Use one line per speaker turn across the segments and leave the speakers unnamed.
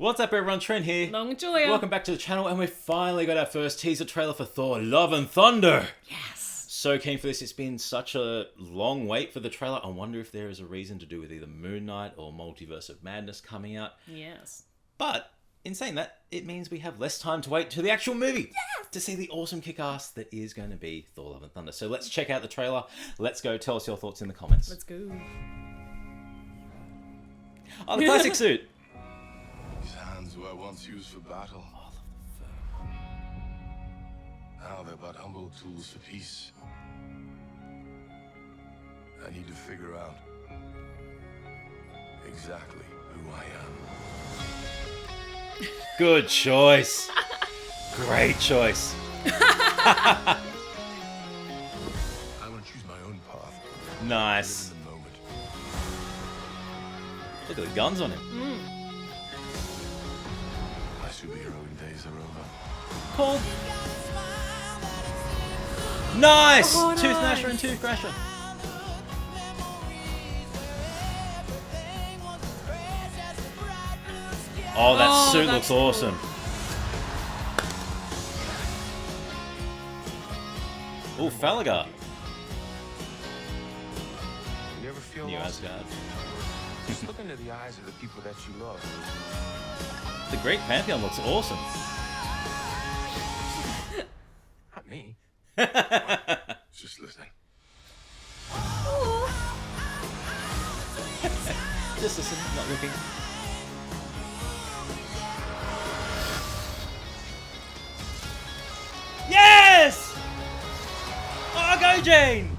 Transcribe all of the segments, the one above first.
What's up everyone, Trent here.
Along with Julia.
Welcome back to the channel, and we finally got our first teaser trailer for Thor Love and Thunder.
Yes.
So keen for this. It's been such a long wait for the trailer. I wonder if there is a reason to do with either Moon Knight or Multiverse of Madness coming out.
Yes.
But in saying that, it means we have less time to wait to the actual movie. Yes! To see the awesome kick-ass that is going to be Thor Love and Thunder. So let's check out the trailer. Let's go. Tell us your thoughts in the comments.
Let's go.
Oh, the classic suit.
These hands were once used for battle.
Oh, I love the fur.
Now they're but humble tools for peace. I need to figure out exactly who I am.
Good choice. Great choice.
I want to choose my own path.
Nice.
Live in the moment.
Look at the guns on him.
My superheroing days are over.
Cool. Nice!
Oh,
Tooth
nice.
Gnasher and Tooth Thrasher. Oh, that suit looks
cool.
awesome. Oh, Falagar.
You ever feel
New
lost?
Asgard.
Just look into the eyes of the people that you love.
The Great Pantheon looks awesome.
Not me. Just listen.
Just listen, not looking. Yes! Oh, go Jane!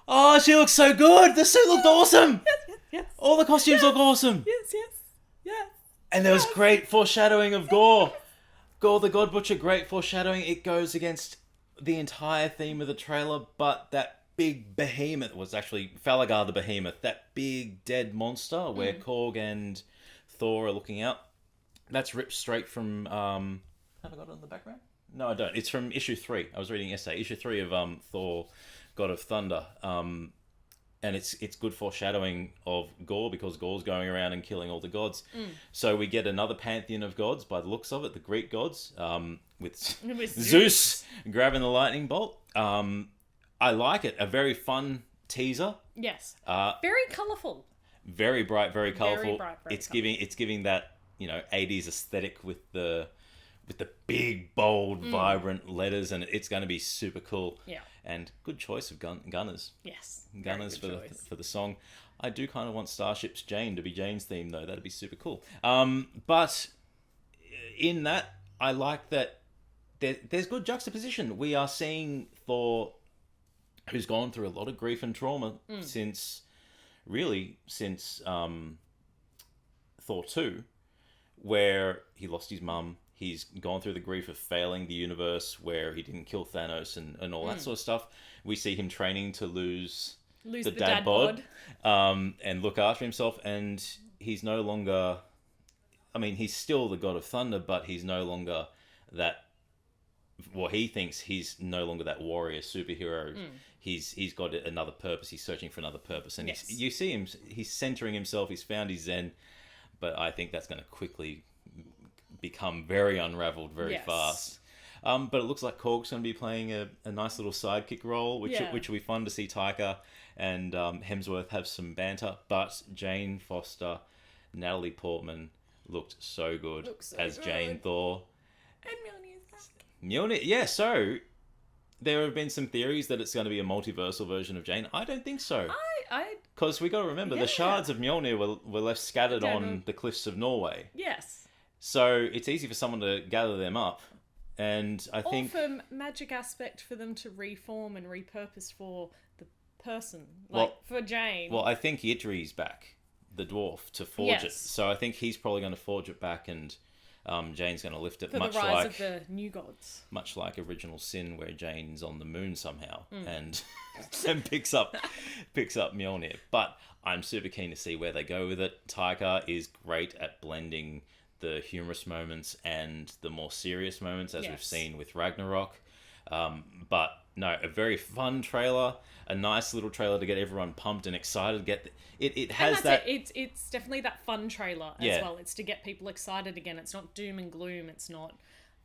Oh, she looks so good! The suit looked awesome!
Yes.
All the costumes look awesome!
Yes.
And there was great foreshadowing of Gore. Gore the God Butcher, great foreshadowing. It goes against the entire theme of the trailer, but that big behemoth was actually Falagar the Behemoth. That big dead monster where Korg and Thor are looking out. That's ripped straight from... have I got it in the background? No, I don't. It's from issue 3. I was reading essay. Issue 3 of Thor, God of Thunder. And it's good foreshadowing of Gore because Gore's going around and killing all the gods. So we get another pantheon of gods by the looks of it, the Greek gods, with Zeus grabbing the lightning bolt. I like it. A very fun teaser.
Yes. Very colourful.
Very bright, very colourful.
Very bright, very
It's giving that 80s aesthetic with the big, bold, vibrant letters, and it's going to be super cool.
Yeah.
And good choice of gunners.
Yes.
Gunners
Very good choice.
for the song. I do kind of want Starship's Jane to be Jane's theme though. That'd be super cool. But in that, I like that there's good juxtaposition. We are seeing Thor, who's gone through a lot of grief and trauma since Thor 2, where he lost his mum. He's gone through the grief of failing the universe, where he didn't kill Thanos and all that sort of stuff. We see him training to lose the dad bod, and look after himself. And he's no longer... I mean, he's still the God of Thunder, but he's no longer that... Well, he thinks he's no longer that warrior superhero. He's got another purpose. He's searching for another purpose. And you see him... He's centering himself. He's found his zen. But I think that's going to quickly... become very unraveled very fast. But it looks like Korg's going to be playing a nice little sidekick role, which will be fun to see Taika and Hemsworth have some banter. But Jane Foster, Natalie Portman looked so good as Jane Thor.
And Mjolnir's back.
Mjolnir, yeah, so there have been some theories that it's going to be a multiversal version of Jane. I don't think so. Because we got to remember, the shards of Mjolnir were left scattered on the cliffs of Norway.
Yes.
So it's easy for someone to gather them up. And I think...
Or for magic aspect for them to reform and repurpose for the person. For Jane.
Well, I think Idri's back, the dwarf, to forge it. So I think he's probably going to forge it back, and Jane's going to lift it,
for
much
the rise
like
of the new gods.
Much like Original Sin, where Jane's on the moon somehow and picks up Mjolnir. But I'm super keen to see where they go with it. Taika is great at blending the humorous moments and the more serious moments, as we've seen with Ragnarok. But no, a very fun trailer, a nice little trailer to get everyone pumped and excited. It has
and
that.
It's definitely that fun trailer as well. It's to get people excited again. It's not doom and gloom. It's not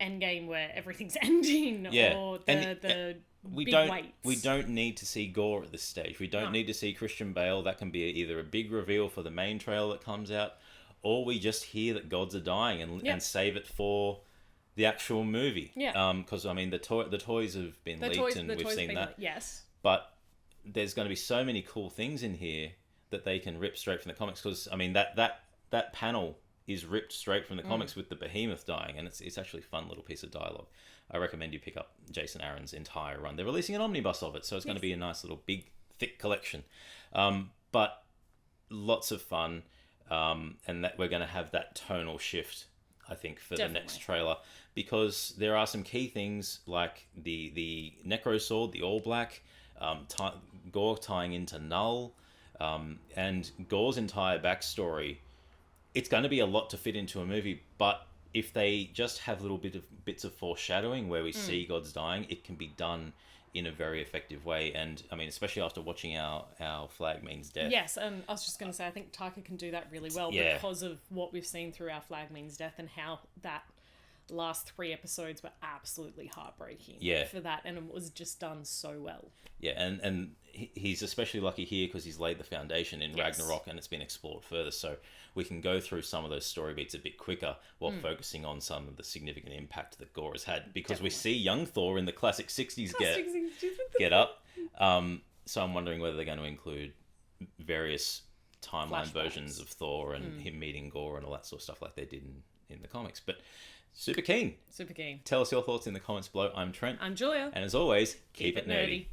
Endgame where everything's ending or the
we
big
don't
weights.
we don't need to see gore at this stage. We don't need to see Christian Bale. That can be either a big reveal for the main trailer that comes out, or we just hear that gods are dying and save it for the actual movie.
Yeah.
Because I mean the toys have been leaked and we've seen that.
Yes.
But there's going to be so many cool things in here that they can rip straight from the comics. Because I mean that panel is ripped straight from the comics with the behemoth dying, and it's actually a fun little piece of dialogue. I recommend you pick up Jason Aaron's entire run. They're releasing an omnibus of it, so it's going to be a nice little big thick collection. But lots of fun, and that we're going to have that tonal shift, I think, for the next trailer, because there are some key things like the Necro Sword, the All Black, Gore tying into Null, and Gore's entire backstory. It's going to be a lot to fit into a movie, but if they just have little bits of foreshadowing where we see gods dying, it can be done in a very effective way. And I mean, especially after watching our Flag Means Death.
Yes, and I was just going to say, I think Taika can do that really well because of what we've seen through our Flag Means Death and how that last 3 episodes were absolutely heartbreaking for that, and it was just done so well. Yeah,
and he's especially lucky here because he's laid the foundation in Ragnarok, and it's been explored further, so we can go through some of those story beats a bit quicker while focusing on some of the significant impact that Gore has had, because we see young Thor in the classic 60s get up. So I'm wondering whether they're going to include various timeline versions of Thor and him meeting Gore and all that sort of stuff like they did in the comics. But super keen.
Super keen.
Tell us your thoughts in the comments below. I'm Trent.
I'm Julia.
And as always, keep it nerdy.